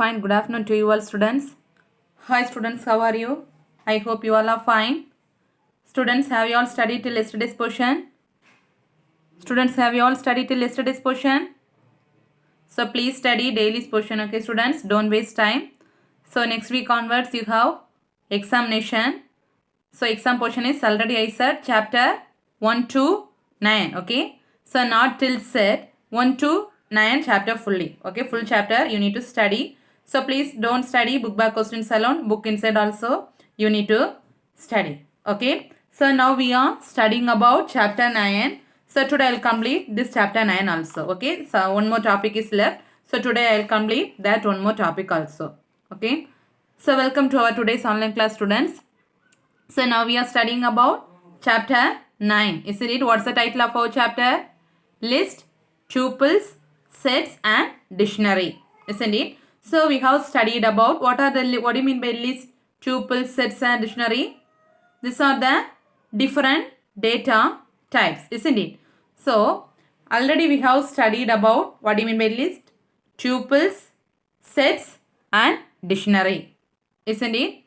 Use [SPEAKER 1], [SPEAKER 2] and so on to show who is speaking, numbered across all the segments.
[SPEAKER 1] fine. Good afternoon to you all students. Hi students, how are you? I hope you all are fine. Students, have you all studied till yesterday's portion? Students, have you all studied till yesterday's portion? So please study daily's portion, okay students? Don't waste time. So next week onwards you have examination. So exam portion is already I said chapter 1 to 9, okay? So not till set 1 to 9 chapter fully, okay? Full chapter you need to study. So please don't study book by questions alone, book inside also you need to study, okay? So now we are studying about chapter 9. So today I will complete this chapter 9 also, okay? So one more topic is left. So today I will complete that one more topic also, okay? So welcome to our today's online class students. So now we are studying about chapter 9. Isn't it? What's the title of our chapter? List, tuples, sets and dictionary. Isn't it? So we have studied about what do you mean by list, tuples, sets and dictionary? These are the different data types. Isn't it? So already we have studied about what do you mean by list, tuples, sets and dictionary. Isn't it?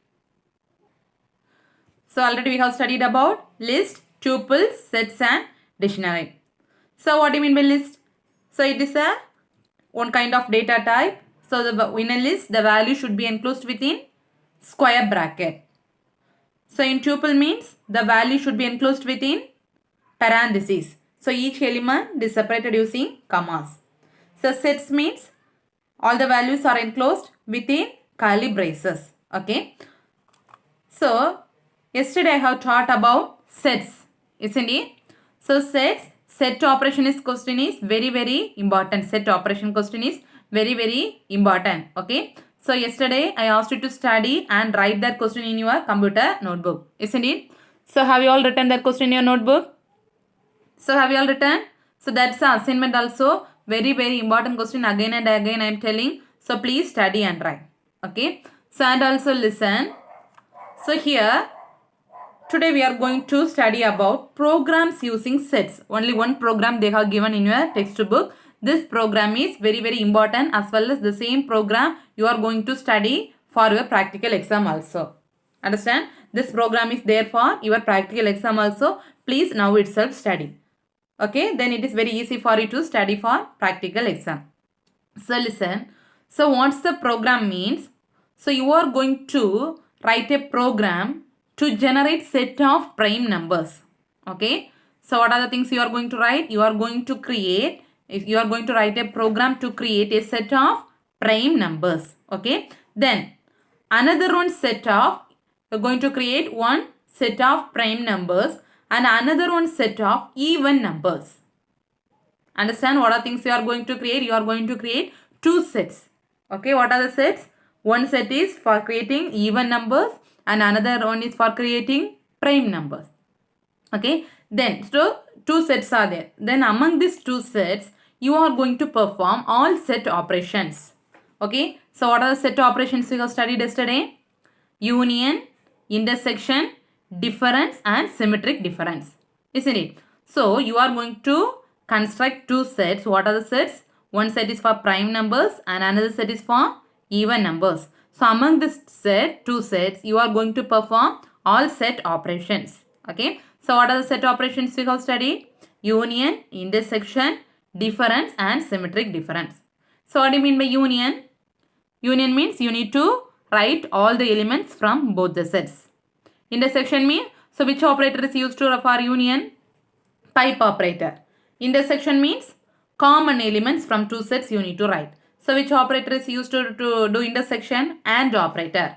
[SPEAKER 1] So already we have studied about list, tuples, sets and dictionary. So what do you mean by list? So it is a one kind of data type. So in a list the value should be enclosed within square bracket. So in tuple means the value should be enclosed within parentheses. So each element is separated using commas. So sets means all the values are enclosed within curly braces. Okay. So yesterday I have taught about sets, isn't it? So set operation is question is very important. Set operation question is very important. Okay. So yesterday I asked you to study and write that question in your computer notebook, isn't it? So have you all written that question in your notebook? So have you all written? So that's the assignment also. Very important question again and again I am telling. So please study and write. Okay. So and also listen. So here today we are going to study about programs using sets. Only one program they have given in your textbook. This program is very important, as well as the same program you are going to study for your practical exam also. Understand? This program is there for your practical exam also. Please now itself study. Okay, then it is very easy for you to study for practical exam. So listen. So what's the program means? So you are going to write a program to generate set of prime numbers. Okay. So what are the things you are going to write? You are going to create, if you are going to write a program to create a set of prime numbers. Okay. Then another one set of, you are going to create one set of prime numbers and another one set of even numbers. Understand what are things you are going to create? You are going to create two sets. Okay, what are the sets? One set is for creating even numbers and another one is for creating prime numbers. Okay, then so two sets are there. Then among these two sets, you are going to perform all set operations. Okay, so what are the set operations we have studied yesterday? Union, intersection, difference and symmetric difference. Isn't it? So you are going to construct two sets. What are the sets? One set is for prime numbers and another set is for even numbers. So among this set, two sets, you are going to perform all set operations. Okay. So what are the set operations we have studied? Union, intersection, difference and symmetric difference. So what do you mean by union? Union means you need to write all the elements from both the sets. Intersection means, so which operator is used for union? Pipe operator. Intersection means common elements from two sets you need to write. So which operator is used to do intersection? AND operator.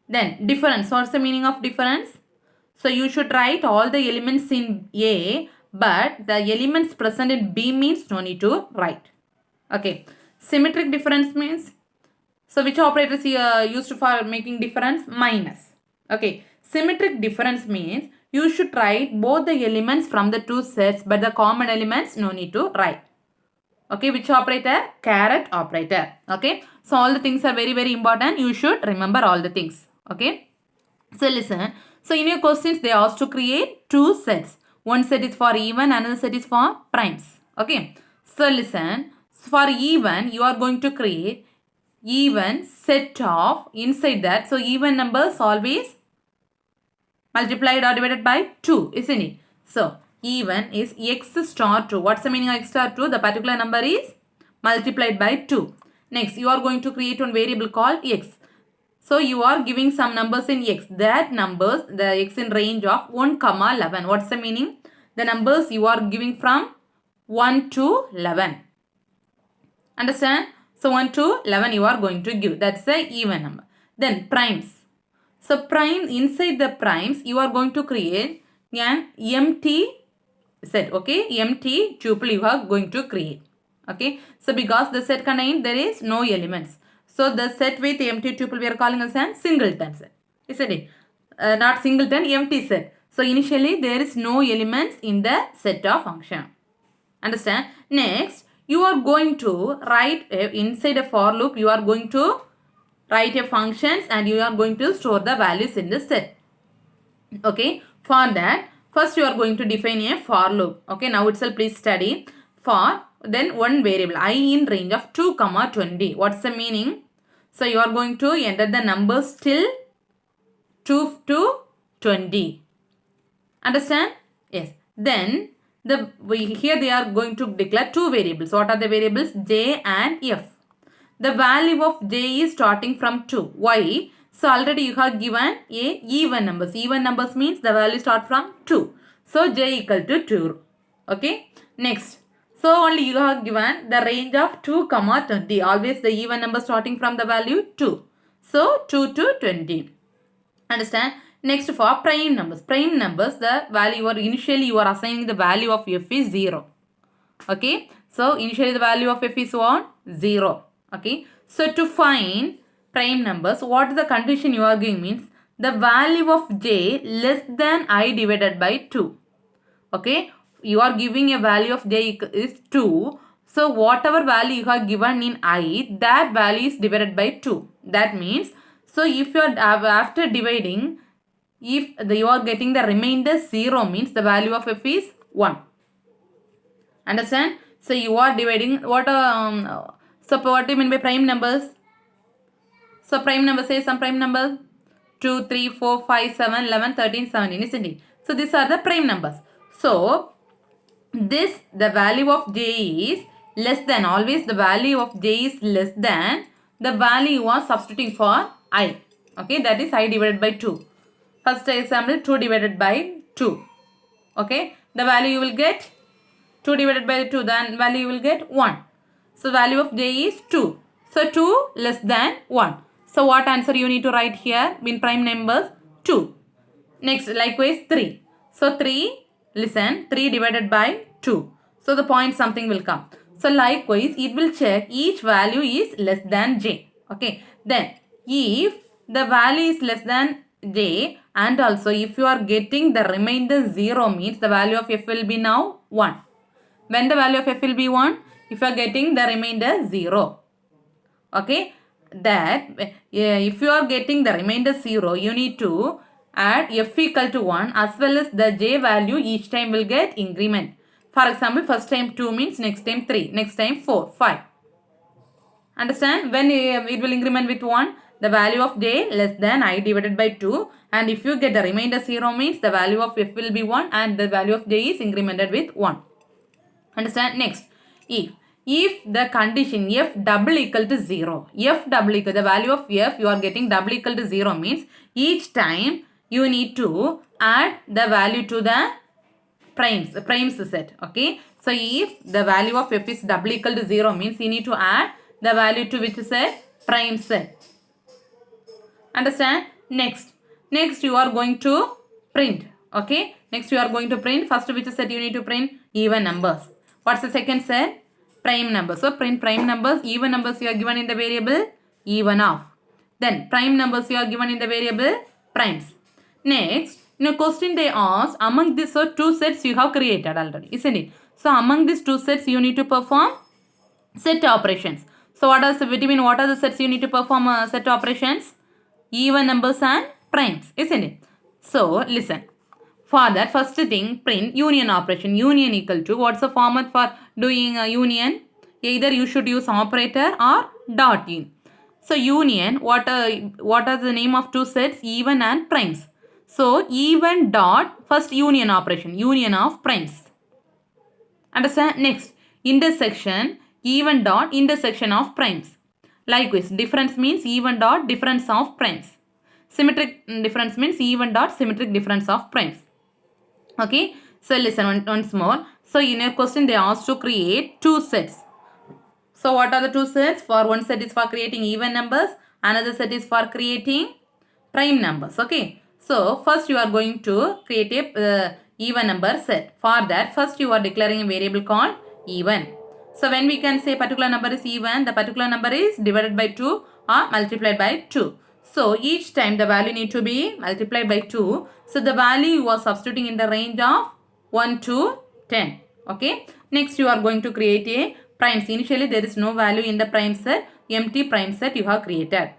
[SPEAKER 1] Then difference. What's the meaning of difference? So you should write all the elements in A, but the elements present in B means no need to write. Okay. Symmetric difference means, so which operator is used for making difference? Minus. Okay. Symmetric difference means you should write both the elements from the two sets, but the common elements no need to write. Okay, which operator? Caret operator. Okay, so all the things are very important. You should remember all the things. Okay, so listen. So in your questions, they asked to create two sets. One set is for even, another set is for primes. Okay, so listen. For even, you are going to create even set of inside that. So even numbers always multiplied or divided by 2, isn't it? So even is x star 2. What's the meaning of x star 2? The particular number is multiplied by 2. Next, you are going to create one variable called x. So you are giving some numbers in x. That numbers, the x in range of 1, 11. What's the meaning? The numbers you are giving from 1 to 11. Understand? So 1 to 11 you are going to give. That's the even number. Then primes. So prime, inside the primes you are going to create an empty set. Okay, empty tuple you are going to create. Okay, so because the set contains there is no elements. So the set with empty tuple we are calling as a singleton set. Isn't it? Not singleton, empty set. So initially there is no elements in the set of function. Understand? Next, you are going to write inside a for loop, you are going to write a functions and you are going to store the values in the set. Okay, for that, first you are going to define a for loop. Okay, now itself please study. For, then one variable I in range of 2, 20. What's the meaning? So you are going to enter the numbers till 2 to 20. Understand? Yes. Then here they are going to declare two variables. What are the variables? J and F. The value of J is starting from 2. Why? So already you have given a even numbers. Even numbers means the value start from 2. So J equal to 2. Okay. Next. So only you have given the range of 2, 20. Always the even number starting from the value 2. So 2 to 20. Understand? Next, for prime numbers. Prime numbers, the value or initially you are assigning the value of f is 0. Okay. So initially the value of f is 0. Okay. So to find prime numbers, what is the condition you are giving means the value of j less than I divided by 2. Okay. You are giving a value of j is 2. So whatever value you have given in I, that value is divided by 2. That means, so if you are after dividing, if you are getting the remainder 0 means the value of f is 1. Understand? So you are dividing what so what do you mean by prime numbers? So prime numbers, say some prime numbers 2, 3, 4, 5, 7, 11, 13, 17, isn't it? So these are the prime numbers. So this, the value of j is less than, always the value of j is less than the value you are substituting for I. Okay, that is I divided by 2. First example, 2 divided by 2. Okay, the value you will get 2 divided by 2, then value you will get 1. So value of j is 2. So 2 less than 1. So what answer you need to write here in prime numbers? 2. Next, likewise 3. So 3, listen, 3 divided by 2. So the point something will come. So likewise, it will check each value is less than j. Okay, then if the value is less than j and also if you are getting the remainder 0 means the value of f will be now 1. When the value of f will be 1? If you are getting the remainder 0. Okay, that if you are getting the remainder 0, you need to add f equal to 1 as well as the j value each time will get increment. For example, first time 2 means next time 3, next time 4, 5. Understand? When it will increment with 1, the value of j less than I divided by 2, and if you get the remainder 0 means the value of f will be 1 and the value of j is incremented with 1. Understand? Next, if the condition f double equal to 0, f double equal, the value of f you are getting double equal to 0 means each time you need to add the value to the primes set. Okay, so if the value of f is double equal to 0 means you need to add the value to which set? Prime set. Understand? Next you are going to print. Okay, next you are going to print. First which set you need to print? Even numbers. What's the second set? Prime numbers. So print prime numbers. Even numbers you are given in the variable even of. Then prime numbers you are given in the variable primes. Next, in a question they ask, among these two sets you have created already, isn't it? So among these two sets you need to perform set operations. So what are the sets you need to perform set operations? Even numbers and primes, isn't it? So listen. For that, first thing, print union operation. Union equal to, what's the format for doing a union? Either you should use operator or dot in. So union, what are the name of two sets? Even and primes. So even dot, first union operation, union of primes. Understand? Next, intersection, even dot, intersection of primes. Likewise, difference means even dot, difference of primes. Symmetric difference means even dot, symmetric difference of primes. Okay, so listen once more. So in your question, they asked to create two sets. So what are the two sets? For one set is for creating even numbers, another set is for creating prime numbers. Okay, so first you are going to create a even number set. For that, first you are declaring a variable called even. So when we can say particular number is even, the particular number is divided by 2 or multiplied by 2. So each time the value need to be multiplied by 2. So the value you are substituting in the range of 1 to 10. Okay. Next you are going to create a primes. Initially there is no value in the prime set. Empty prime set you have created.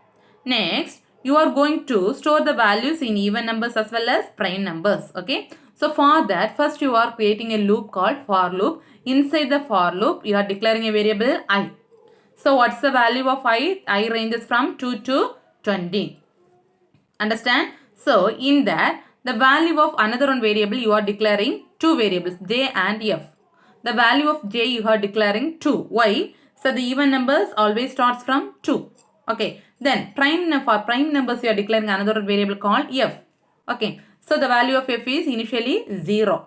[SPEAKER 1] Next you are going to store the values in even numbers as well as prime numbers. Okay. So for that, first you are creating a loop called for loop. Inside the for loop you are declaring a variable I. So what's the value of I? I ranges from 2 to 20. Understand? So in that, the value of another one variable you are declaring two variables, j and f. The value of j you are declaring 2. Why? So the even numbers always starts from 2. Okay. Then for prime numbers you are declaring another variable called f. Okay. So the value of f is initially 0.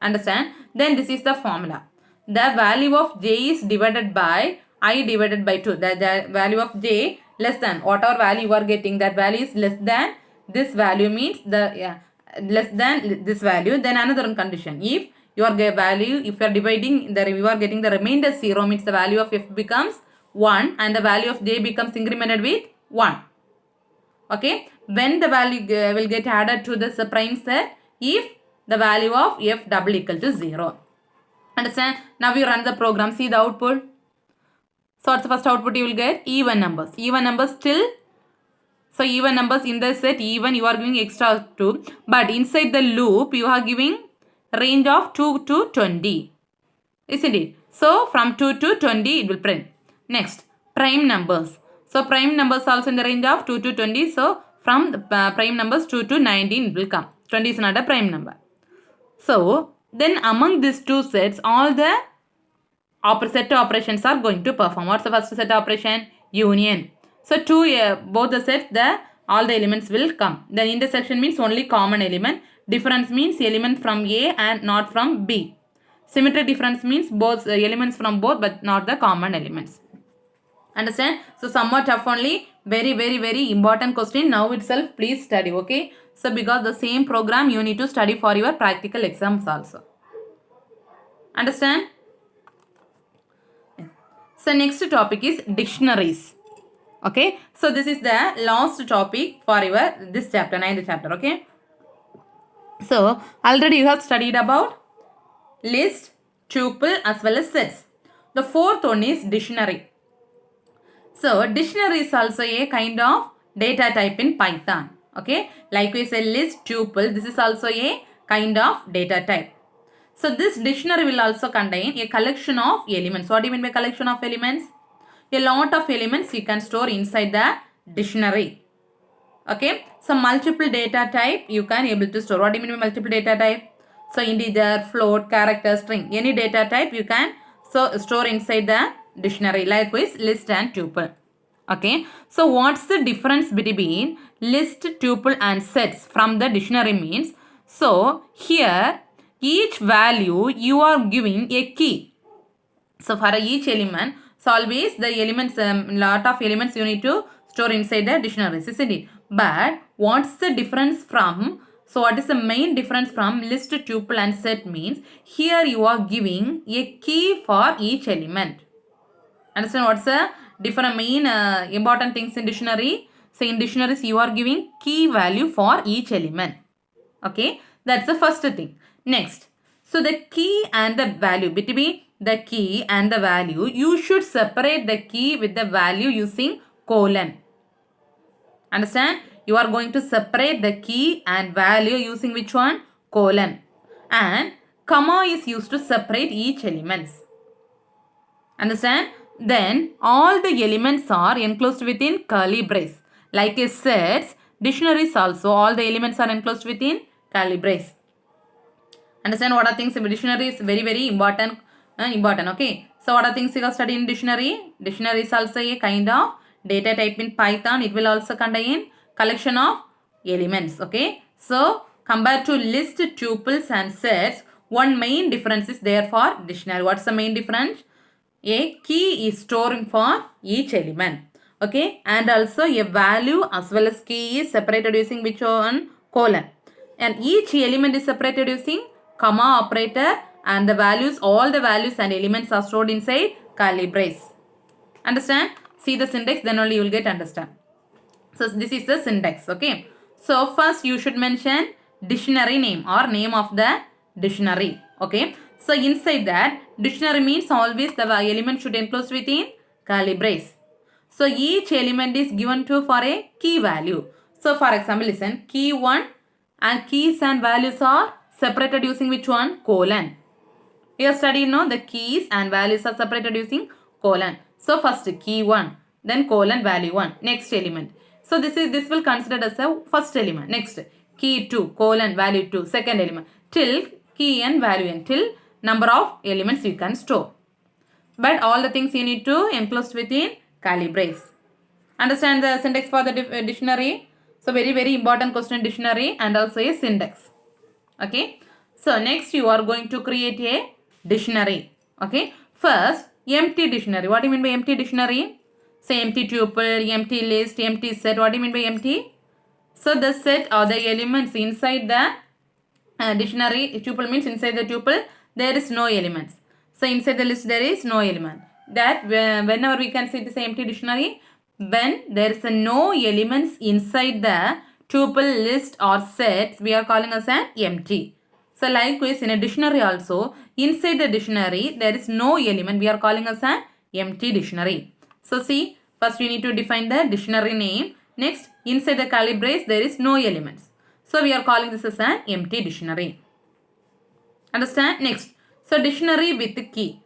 [SPEAKER 1] Understand? Then this is the formula. The value of j is divided by I divided by 2. The value of j less than whatever value you are getting, that value is less than this value, means less than this value. Then another condition, if your value, if you are dividing, you are getting the remainder 0, means the value of f becomes 1 and the value of j becomes incremented with 1. Okay, when the value will get added to this prime set if the value of f double equal to 0. Understand? Now we run the program. See the output. So what's the first output you will get? Even numbers. Even numbers still. So even numbers in the set even you are giving extra 2. But inside the loop you are giving range of 2 to 20. Isn't it? So from 2 to 20 it will print. Next, prime numbers. So prime numbers also in the range of 2 to 20. So from the prime numbers 2 to 19 it will come. 20 is not a prime number. So then among these two sets, all the set operations are going to perform. What's the first set operation? Union. So both the sets, all the elements will come. Then intersection means only common element. Difference means element from A and not from B. Symmetric difference means both elements from both but not the common elements. Understand? So somewhat tough only. Very, very, very important question. Now itself please study. Okay. So because the same program you need to study for your practical exams also. Understand? So next topic is dictionaries. Okay. So this is the last topic for your this chapter, 9th chapter. Okay. So already you have studied about list, tuple as well as sets. The fourth one is dictionary. So dictionary is also a kind of data type in Python. Okay. Like we said list, tuple, this is also a kind of data type. So this dictionary will also contain a collection of elements. What do you mean by collection of elements? A lot of elements you can store inside the dictionary. Okay. So multiple data type you can able to store. What do you mean by multiple data type? So integer, float, character, string. Any data type you can store inside the dictionary. Likewise list and tuple. Okay. So what's the difference between list, tuple and sets from the dictionary means? So here each value you are giving a key. So for each element, so always the elements, lot of elements you need to store inside the dictionaries, isn't it? But what's the difference from, so what is the main difference from list, tuple and set means, here you are giving a key for each element. Understand what's the different main important things in dictionary? So in dictionaries you are giving key value for each element. Okay, that's the first thing. Next, so the key and the value, between the key and the value, you should separate the key with the value using colon. Understand? You are going to separate the key and value using which one? Colon. And comma is used to separate each elements. Understand? then all the elements are enclosed within curly brace. Like I said, dictionaries also, all the elements are enclosed within curly brace. Understand what are things? Dictionary is very important. Okay. So what are things you have studied in dictionary? Dictionary is also a kind of data type in Python. It will also contain collection of elements. Okay. So compared to list, tuples and sets, one main difference is there for dictionary. What's the main difference? A key is storing for each element. Okay. And also a value as well as key is separated using which one? Colon. And each element is separated using comma operator, and the values, all the values and elements are stored inside curly brace. Understand? See the syntax, then only you will get understand. So this is the syntax. Okay. So first you should mention dictionary name or name of the dictionary. Okay. So inside that, dictionary means always the element should enclose within curly brace. So each element is given to for a key value. So for example, listen, key 1 and keys and values are separated using which one? Colon. You have studied, no? The keys and values are separated using colon. So first key 1, then colon value 1, next element. So this will considered as a first element. Next key 2, colon value 2, second element, till key and value n, till number of elements you can store. But all the things you need to enclose within curly brace. Understand the syntax for the dictionary? So very important question, dictionary and also a syntax. Okay. So next you are going to create a dictionary. Okay. First, empty dictionary. What do you mean by empty dictionary? Say empty tuple, empty list, empty set. What do you mean by empty? So the set or the elements inside the dictionary, tuple means inside the tuple there is no elements. So inside the list there is no element. That whenever we can say this empty dictionary, when there is no elements inside the tuple, list or set, we are calling as an empty. So likewise in a dictionary also, inside the dictionary there is no element, we are calling as an empty dictionary. So see, first you need to define the dictionary name. Next, inside the curly brace there is no elements. So we are calling this as an empty dictionary. Understand? Next, so dictionary with key.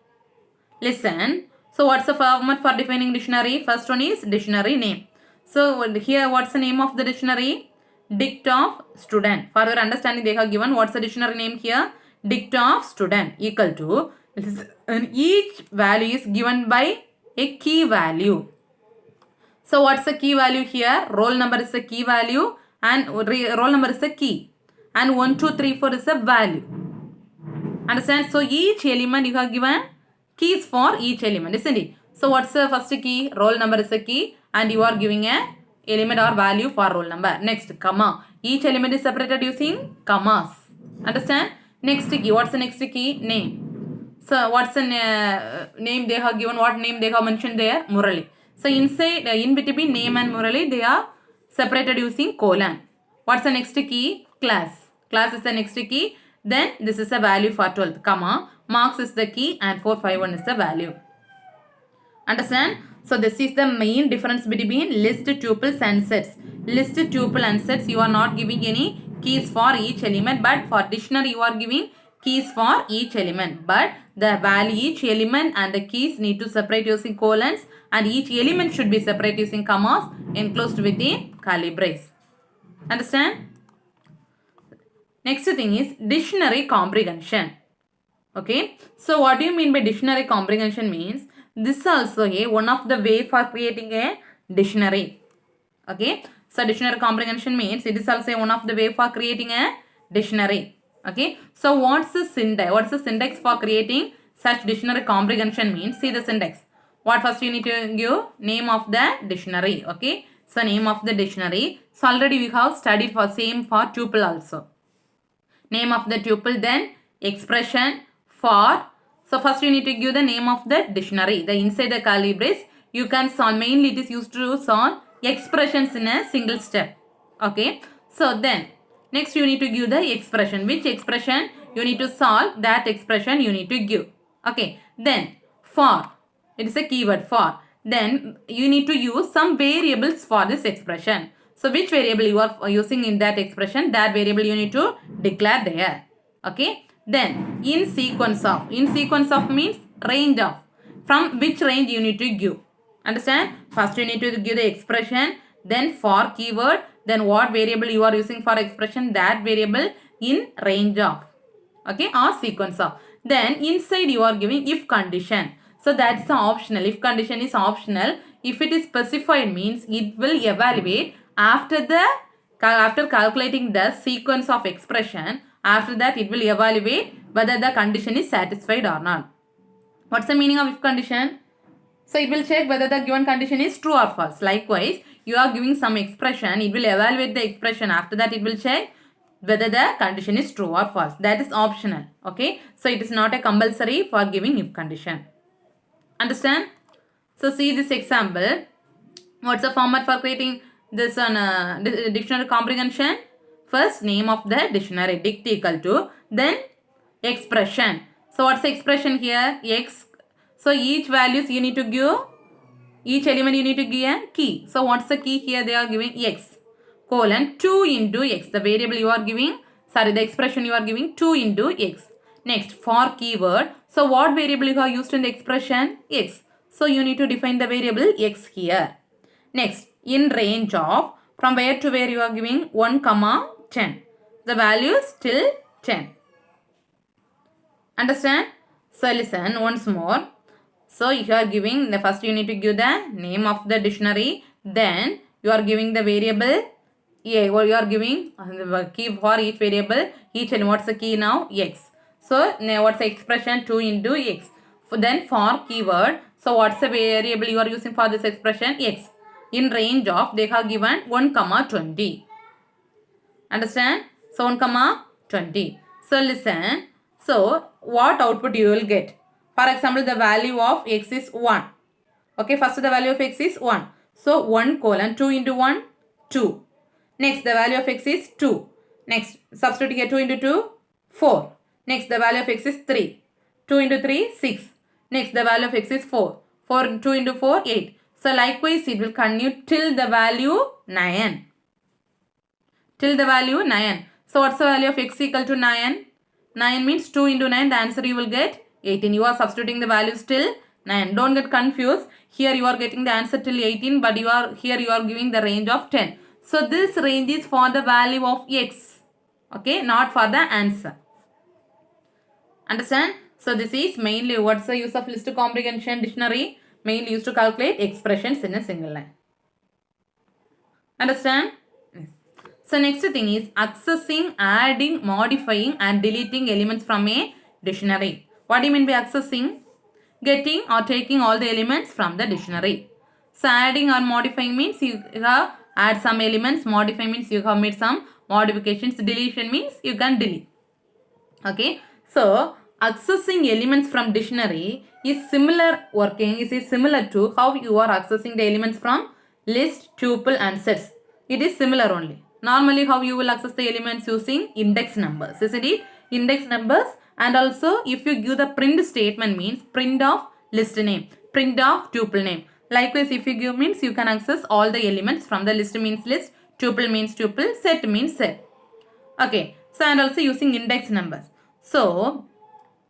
[SPEAKER 1] Listen. So what's the format for defining dictionary? First one is dictionary name. So here what's the name of the dictionary? Dict of student. For your understanding they have given what's the dictionary name here? Dict of student equal to, each value is given by a key value. So what's the key value here? Roll number is the key value and roll number is the key. And 1, 2, 3, 4 is the value. Understand? So each element you have given keys for each element, isn't it? So what's the first key? Roll number is the key and you are giving a element or value for roll number. Next, comma. Each element is separated using commas. Understand? Next key. What's the next key? Name. So what's the name they have given? What name they have mentioned there? Murali. So inside, in between name and Murali, they are separated using colon. What's the next key? Class. Class is the next key. Then this is a value for 12th, comma. Marks is the key and 451 is the value. Understand? So this is the main difference between list, tuples and sets. List, tuple and sets, you are not giving any keys for each element, but for dictionary you are giving keys for each element. But the value, each element and the keys need to separate using colons, and each element should be separate using commas enclosed within curly brace. Understand? Next thing is dictionary comprehension. Okay. So what do you mean by dictionary comprehension means? This also one of the way for creating a dictionary. Okay. So dictionary comprehension means it is also one of the way for creating a dictionary. Okay. So what's the syntax? What's the syntax for creating such dictionary comprehension means? See the syntax. What first you need to give? Name of the dictionary. Okay. So name of the dictionary. So already we have studied for same for tuple also. Name of the tuple, then expression for. So first you need to give the name of the dictionary. The inside the curly brace you can solve. Mainly it is used to solve expressions in a single step. Okay. So then next you need to give the expression. Which expression you need to solve, that expression you need to give. Okay. Then for. It is a keyword for. Then you need to use some variables for this expression. So which variable you are using in that expression, that variable you need to declare there. Okay. Then in sequence of means range of. from which range you need to give. Understand? First you need to give the expression, then for keyword, then what variable you are using for expression, that variable in range of, okay, or sequence of. Then inside you are giving if condition. So that's the optional. If condition is optional. If it is specified means it will evaluate after calculating the sequence of expression. After that it will evaluate whether the condition is satisfied or not. What's the meaning of if condition? So it will check whether the given condition is true or false. Likewise, you are giving some expression, it will evaluate the expression. After that it will check whether the condition is true or false. That is optional. Okay. So it is not a compulsory for giving if condition. Understand? So see this example. What's the format for creating this on dictionary comprehension? First, name of the dictionary, dict equal to, then expression. So what's the expression here? X. So each values you need to give, each element you need to give a key. So what's the key here? They are giving x colon 2 into x. The variable you are giving, the expression you are giving 2 into x. Next, for keyword. So what variable you have used in the expression? X. So you need to define the variable x here. Next, in range of, from where to where you are giving 1, 10. The value is till 10. Understand? So listen once more. So you are giving, the first you need to give the name of the dictionary. Then you are giving the variable. You are giving the key for each variable. Each and what's the key now? X. So what's the expression? 2 into x. Then for keyword. So what's the variable you are using for this expression? X. In range of, they have given 1, 20. Understand? So 1, 20. So listen. So what output you will get? For example, the value of x is 1. Okay, first the value of x is 1. So 1 colon 2 into 1, 2. Next, the value of x is 2. Next, substitute here 2 into 2, 4. Next, the value of x is 3. 2 into 3, 6. Next, the value of x is 4. 2 into 4, 8. So likewise, it will continue till the value 9. Till the value 9. So what's the value of x equal to 9? 9 means 2 into 9. The answer you will get 18. You are substituting the values till 9. Don't get confused. Here you are getting the answer till 18, but you are giving the range of 10. So this range is for the value of x. Okay, not for the answer. Understand? So this is mainly what's the use of list comprehension dictionary? Mainly used to calculate expressions in a single line. Understand? Yes. So next thing is accessing, adding, modifying and deleting elements from a dictionary. What do you mean by accessing? Getting or taking all the elements from the dictionary. So adding or modifying means you have add some elements. Modify means you have made some modifications. Deletion means you can delete. Okay. So accessing elements from dictionary is similar to how you are accessing the elements from list, tuple and sets. It is similar only. Normally how you will access the elements using index numbers. Isn't it? Index numbers. And also if you give the print statement means print of list name, print of tuple name. Likewise if you give means you can access all the elements from the list means list, tuple means tuple, set means set. Okay. So and also using index numbers. So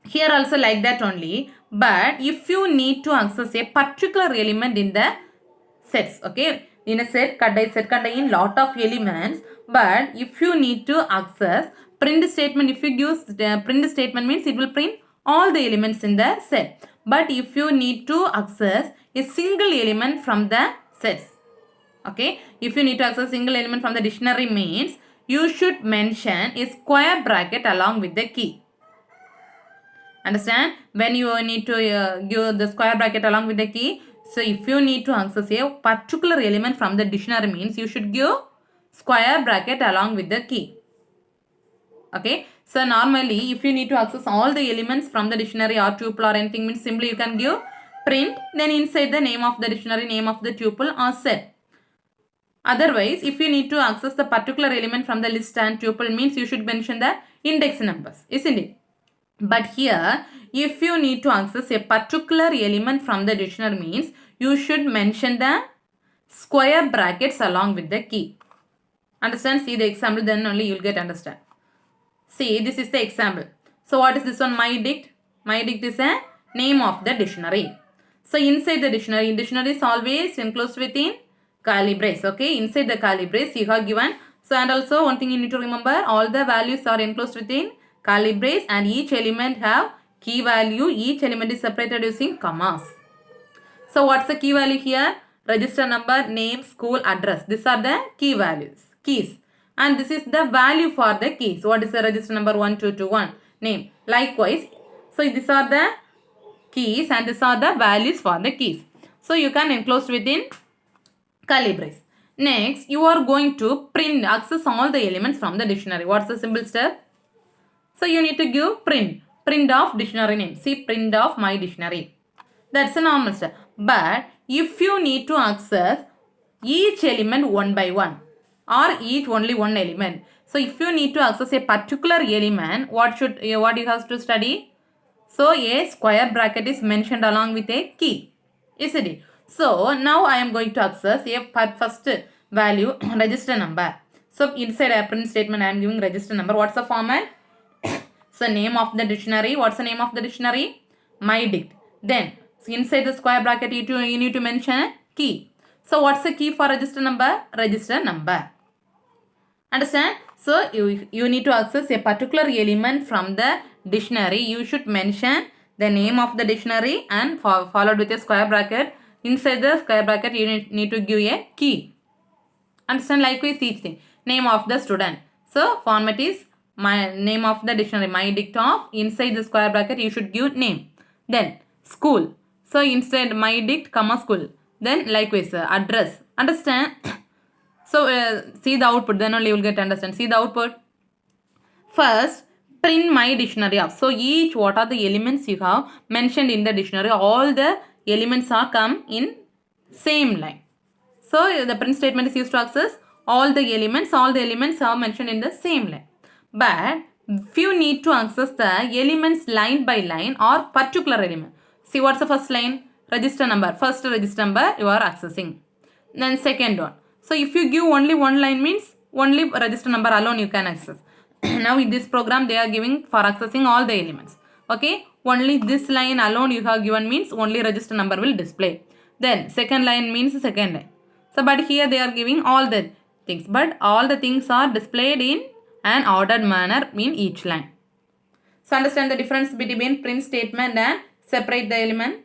[SPEAKER 1] here also like that only. But if you need to access a particular element in the sets, okay, in a set contain lot of elements. But if you need to access print statement, if you use print statement means it will print all the elements in the set. But if you need to access a single element from the sets, okay, if you need to access single element from the dictionary means you should mention a square bracket along with the key. Understand? When you need to give the square bracket along with the key. So if you need to access a particular element from the dictionary means you should give square bracket along with the key. Okay. So normally if you need to access all the elements from the dictionary or tuple or anything means simply you can give print, then inside the name of the dictionary, name of the tuple or set. Otherwise if you need to access the particular element from the list and tuple means you should mention the index numbers. Isn't it? But here, if you need to access a particular element from the dictionary means, you should mention the square brackets along with the key. Understand? See the example, then only you will get understand. See, this is the example. So what is this one? My dict. My dict is a name of the dictionary. So inside the dictionary is always enclosed within curly brace. Okay, inside the curly brace you have given. So and also one thing you need to remember, all the values are enclosed within curly brace and each element have key value. Each element is separated using commas. So what's the key value here? Register number, name, school, address. These are the key values, keys. And this is the value for the keys. What is the register number 1221? Name. Likewise, so these are the keys and these are the values for the keys. So you can enclose within curly brace. Next, you are going to access all the elements from the dictionary. What's the simple step? So you need to give print of dictionary name. See, print of my dictionary. That's a normal step. But if you need to access each element one by one or each only one element. So if you need to access a particular element, what you have to study? So a square bracket is mentioned along with a key. Isn't it? So now I am going to access a first value register number. So inside a print statement I am giving register number. What's the format? So name of the dictionary. What's the name of the dictionary? MyDict. Then so inside the square bracket you need to mention key. So what's the key for register number? Register number. Understand? So you need to access a particular element from the dictionary. You should mention the name of the dictionary and followed with a square bracket. Inside the square bracket you need to give a key. Understand? Likewise each thing. Name of the student. So format is my name of the dictionary, MyDict of. Inside the square bracket you should give name. Then school. So inside MyDict, comma school. Then likewise address. Understand? So see the output, then only you will get understand. See the output. First, print my dictionary off. So each what are the elements you have mentioned in the dictionary. All the elements are come in same line. So the print statement is used to access all the elements. All the elements are mentioned in the same line. But if you need to access the elements line by line or particular element. See what's the first line? Register number. First register number you are accessing. Then second one. So if you give only one line means only register number alone you can access. Now in this program they are giving for accessing all the elements. Okay. Only this line alone you have given means only register number will display. Then second line means second line. So but here they are giving all the things. But all the things are displayed in an ordered manner in each line. So understand the difference between print statement and separate the element.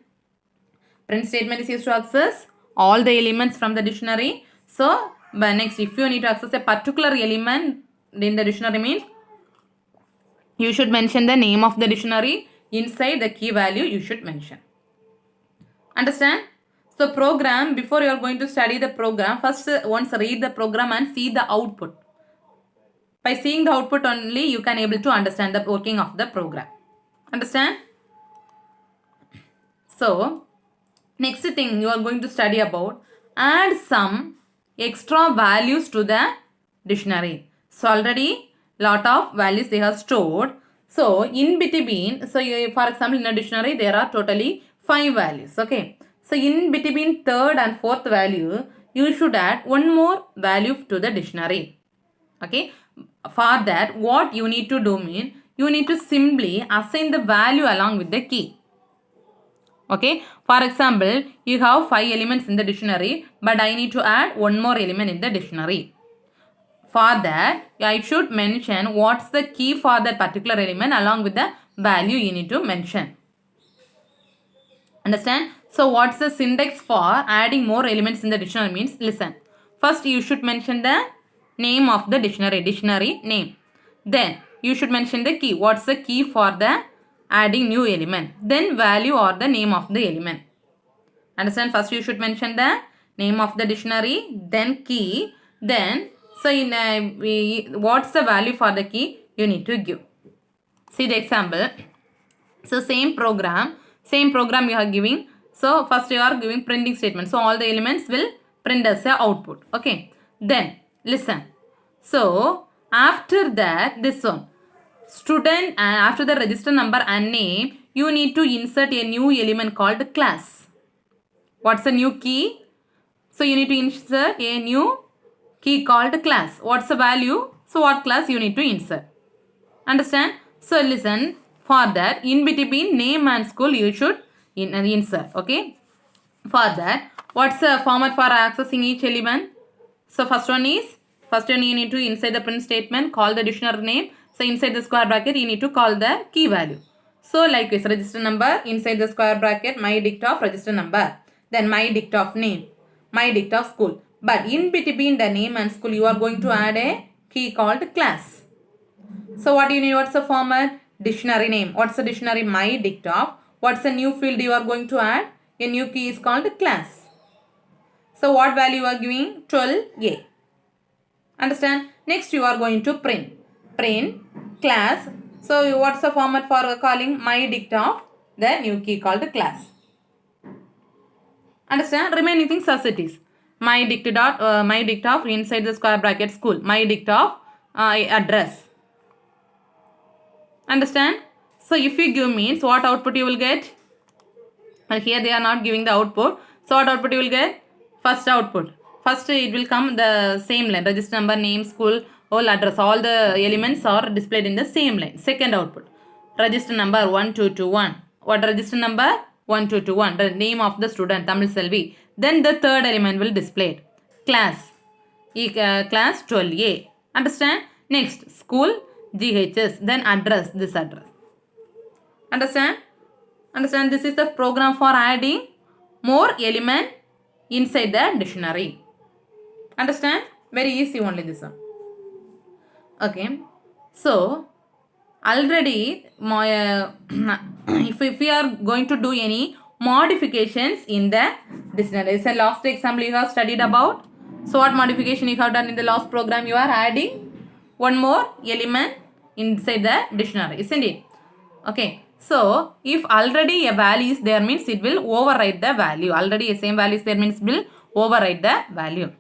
[SPEAKER 1] Print statement is used to access all the elements from the dictionary. So but next if you need to access a particular element in the dictionary means you should mention the name of the dictionary. Inside the key value you should mention. Understand? So program, before you are going to study the program, first once read the program and see the output. By seeing the output only you can able to understand the working of the program. Understand? So next thing you are going to study about add some extra values to the dictionary. So already lot of values they have stored. So in between, so for example in a dictionary there are totally 5 values. Okay. So in between third and fourth value you should add one more value to the dictionary. Okay. For that what you need to do mean you need to simply assign the value along with the key. Okay. For example, you have 5 elements in the dictionary, but I need to add one more element in the dictionary. For that, I should mention what's the key for that particular element along with the value you need to mention. Understand? So, what's the syntax for adding more elements in the dictionary means? Listen. First, you should mention the name of the dictionary name. Then, you should mention the key. What's the key for the adding new element, then value or the name of the element. Understand? First you should mention the name of the dictionary, then key, then so in what's the value for the key you need to give. See the example. So same program you are giving. So first you are giving printing statement. So all the elements will print as a output. Okay. Then listen. So after that this one. Student and after the register number and name you need to insert a new element called class. What's the new key? So you need to insert a new key called class. What's the value? So what class you need to insert. Understand? So listen, for that in between name and school you should insert. Okay. For that, what's the format for accessing each element? So first one you need to inside the print statement call the dictionary name. So inside the square bracket you need to call the key value. So like this, register number inside the square bracket, my dict of register number, then my dict of name, my dict of school. But in between the name and school you are going to add a key called class. So what do you need? What's the format? Dictionary name. What's the dictionary? My dict of. What's the new field you are going to add? A new key is called class. So what value you are giving? 12a. Understand? Next you are going to print. Print class. So what's the format for calling my dict of the new key called class? Understand? Remaining things as it is. My dict of inside the square bracket school. My dict of address. Understand? So if you give means what output you will get? And here they are not giving the output. So what output you will get? First output. First it will come the same line. Register number, name, school, whole address. All the elements are displayed in the same line. Second output. Register number 1221. What register number? 1221. The name of the student, Tamil Selvi. Then the third element will display. Class. Class 12A. Understand? Next, school, GHS. Then address, this address. Understand? Understand? This is the program for adding more element inside the dictionary. Understand? Very easy only this one. Okay. So, already if we are going to do any modifications in the dictionary. So, last example you have studied about. So, what modification you have done in the last program? You are adding one more element inside the dictionary, isn't it? Okay. So, if already a value is there means it will override the value. Already a same value is there means it will override the value.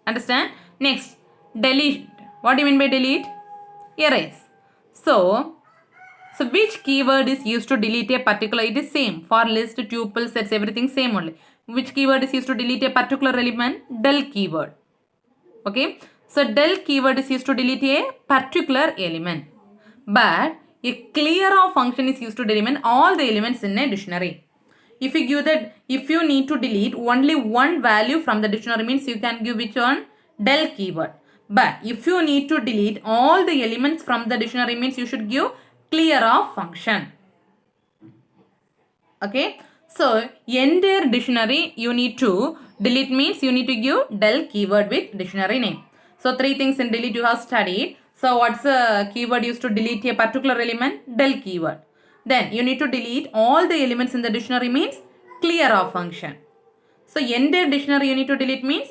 [SPEAKER 1] Understand? Next, delete. What do you mean by delete? Erase. So which keyword is used to delete a particular? It is same. For list, tuple, sets, everything same only. Which keyword is used to delete a particular element? Del keyword. Okay. So del keyword is used to delete a particular element. But a clear of function is used to delete all the elements in a dictionary. If you give that, if you need to delete only one value from the dictionary means you can give which one? Del keyword. But if you need to delete all the elements from the dictionary means you should give clear of function. Okay. So entire dictionary you need to delete means you need to give del keyword with dictionary name. So three things in delete you have studied. So what's the keyword used to delete a particular element? Del keyword. Then you need to delete all the elements in the dictionary means clear of function. So entire dictionary you need to delete means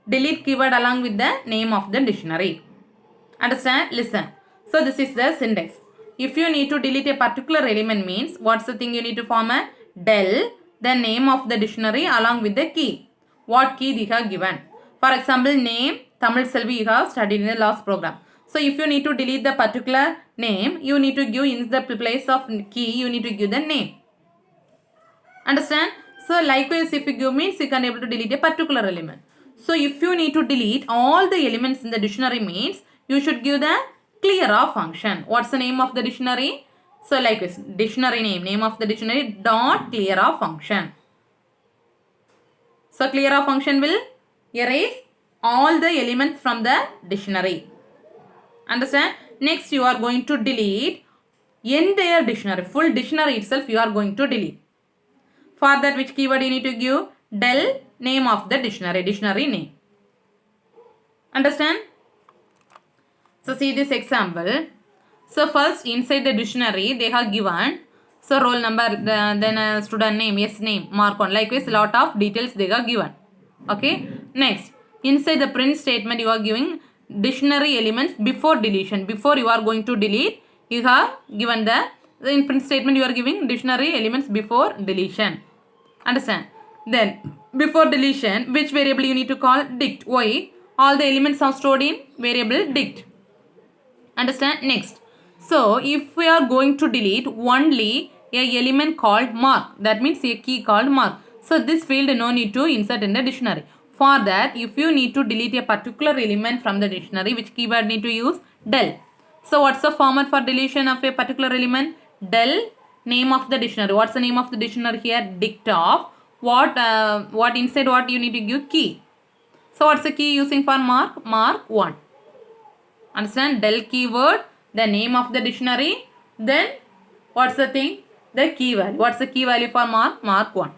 [SPEAKER 1] delete keyword along with the name of the dictionary. Understand? Listen. So this is the syntax. If you need to delete a particular element means what's the thing you need to format? Del, the name of the dictionary along with the key. What key they have given. For example, name, Tamil Selvi you have studied in the last program. So if you need to delete the particular name, you need to give in the place of key, you need to give the name. Understand? So likewise if you give means you can able to delete a particular element. So if you need to delete all the elements in the dictionary means you should give the clear of function. What's the name of the dictionary? So likewise dictionary name of the dictionary dot clear of function. So clear of function will erase all the elements from the dictionary. Understand? Next you are going to delete entire dictionary. Full dictionary itself you are going to delete. For that which keyword you need to give? Del name of the dictionary name. Understand? So see this example. So first inside the dictionary they have given so roll number, then student name, yes name, mark on. Likewise lot of details they are given. Okay. Next inside the print statement you are giving dictionary elements before deletion. Before you are going to delete you have given the in print statement you are giving dictionary elements before deletion. Understand? Then before deletion which variable you need to call? Dict. Why? All the elements are stored in variable dict. Understand? Next. So if we are going to delete only a element called mark, that means a key called mark. So this field no need to insert in the dictionary. For that if you need to delete a particular element from the dictionary, which keyword need to use? Del. So what's the format for deletion of a particular element? Del name of the dictionary. What's the name of the dictionary here? Dict of. what inside what you need to give key. So what's the key using for mark? Mark 1. Understand? Del keyword, the name of the dictionary, then what's the thing? The key value. What's the key value for mark? Mark 1.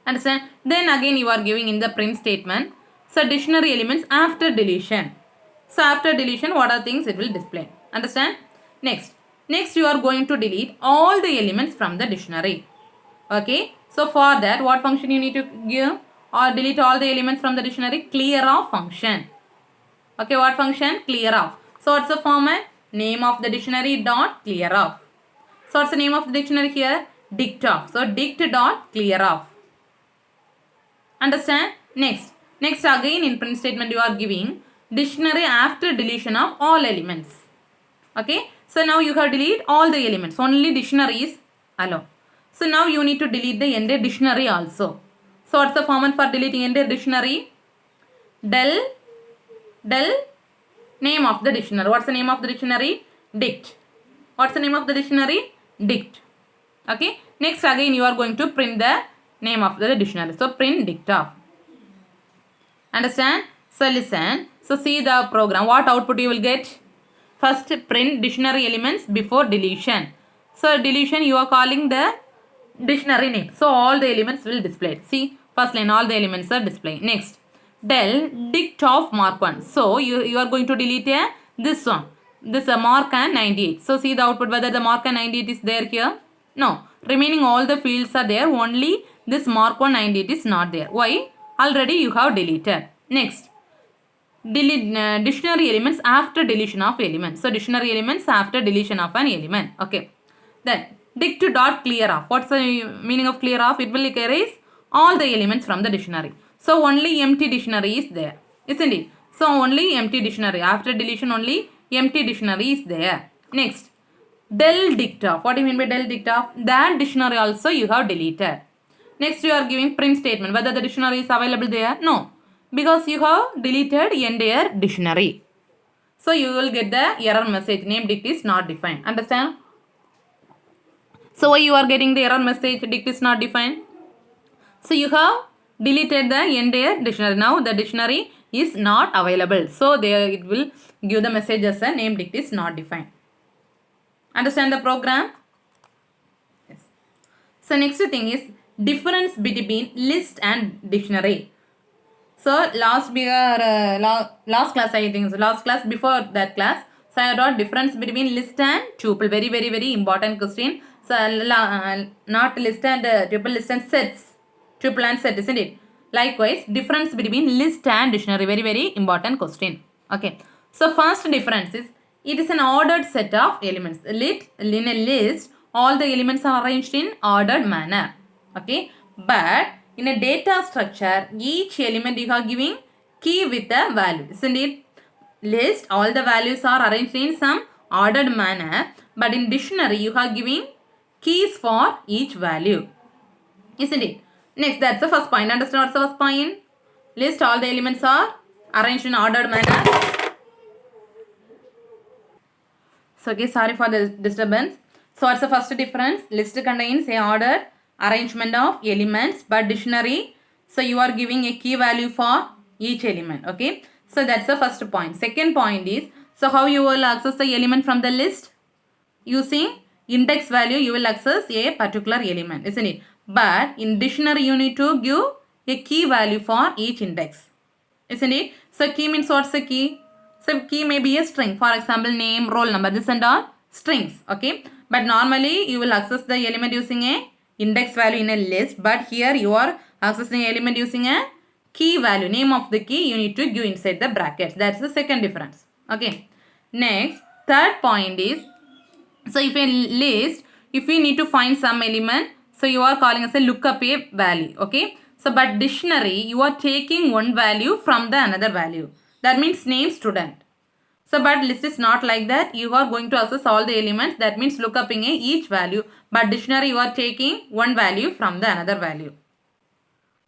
[SPEAKER 1] Understand? Then again you are giving in the print statement. So dictionary elements after deletion. So after deletion, what are things it will display? Understand? Next you are going to delete all the elements from the dictionary. Okay. So for that, what function you need to give or delete all the elements from the dictionary? Clear off function. Okay, what function? Clear off. So what's the format? Name of the dictionary dot clear off. So what's the name of the dictionary here? Dict off. So dict dot clear off. Understand? Next again in print statement you are giving dictionary after deletion of all elements. Okay. So now you have delete all the elements. Only dictionary is allowed. So now you need to delete the entire dictionary also. So what's the format for deleting entire dictionary? Del name of the dictionary. What's the name of the dictionary? Dict. What's the name of the dictionary? Dict. Okay. Next again you are going to print the name of the dictionary. So print dict off. Understand? So listen. So see the program. What output you will get? First print dictionary elements before deletion. So deletion you are calling the dictionary name. So all the elements will display. See first line all the elements are displaying. Next del dict of mark 1. So you are going to delete this one. This mark and 98. So see the output whether the mark and 98 is there here. No. Remaining all the fields are there. Only this mark 1 98 is not there. Why? Already you have deleted. Next delete dictionary elements after deletion of elements. So dictionary elements after deletion of an element. Okay. Then dict dot clear off. What's the meaning of clear off? It will erase all the elements from the dictionary. So only empty dictionary is there. Isn't it? So only empty dictionary. After deletion only empty dictionary is there. Next del dict off. What do you mean by del dict off? That dictionary also you have deleted. Next you are giving print statement. Whether the dictionary is available there? No. Because you have deleted entire dictionary. So you will get the error message. Name dict is not defined. Understand? So why you are getting the error message? Dict is not defined. So you have deleted the entire dictionary. Now the dictionary is not available. So there it will give the message as a name dict is not defined. Understand the program? Yes. So next thing is difference between list and dictionary. So last class I think so last class before that class. So I taught difference between list and tuple. Very very very important question. So not list and tuple, list and sets. Tuple and set, isn't it? Likewise difference between list and dictionary. Very very important question. Okay. So first difference is it is an ordered set of elements. In a list all the elements are arranged in ordered manner. Okay. But in a data structure, each element you are giving key with a value. Isn't it? List, all the values are arranged in some ordered manner. But in dictionary, you are giving keys for each value. Isn't it? Next, that's the first point. Understand what's the first point? List, all the elements are arranged in ordered manner. So, okay, sorry for the disturbance. So, what's the first difference? List contains a ordered arrangement of elements, but dictionary, so you are giving a key value for each element. Okay, so that's the first point. Second point is, so how you will access the element from the list? Using index value you will access a particular element, isn't it? But in dictionary you need to give a key value for each index, isn't it? So key means what's the key? So key may be a string, for example name, roll number, this and all strings. Okay, but normally you will access the element using a index value in a list, but here you are accessing element using a key value. Name of the key you need to give inside the brackets. That's the second difference. Okay. Next, third point is, so if a list, if we need to find some element, so you are calling as a lookup a value. Okay. So but dictionary, you are taking one value from the another value. That means name student. So but list is not like that. You are going to access all the elements. That means lookuping each value. But dictionary you are taking one value from the another value.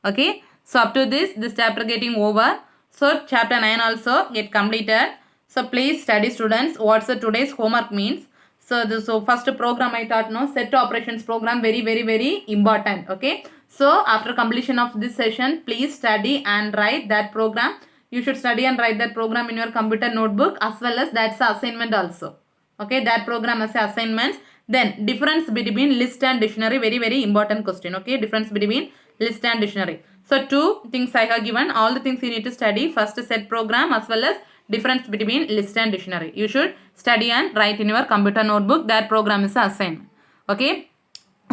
[SPEAKER 1] Okay. So up to this chapter getting over. So chapter 9 also get completed. So please study students what's the today's homework means. So first program I taught no set operations program very very very important. Okay. So after completion of this session, please study and write that program. You should study and write that program in your computer notebook, as well as that's the assignment also. Okay, that program as assignments. Then difference between list and dictionary, very important question. Okay, difference between list and dictionary. So two things I have given, all the things you need to study. First set program as well as difference between list and dictionary. You should study and write in your computer notebook. That program is assigned. Okay.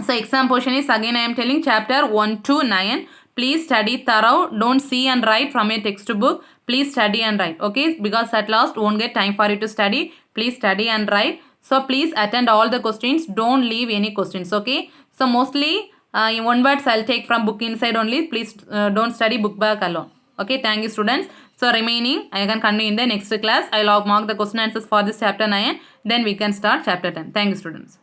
[SPEAKER 1] So exam portion is again I am telling chapter 1 to 9. Please study thorough. Don't see and write from a textbook. Please study and write. Okay, because at last won't get time for you to study. Please study and write. So please attend all the questions. Don't leave any questions. Okay. So mostly in one words I'll take from book inside only. Please don't study book back alone. Okay. Thank you students. So remaining I can continue in the next class. I'll mark the question answers for this chapter 9. Then we can start chapter 10. Thank you students.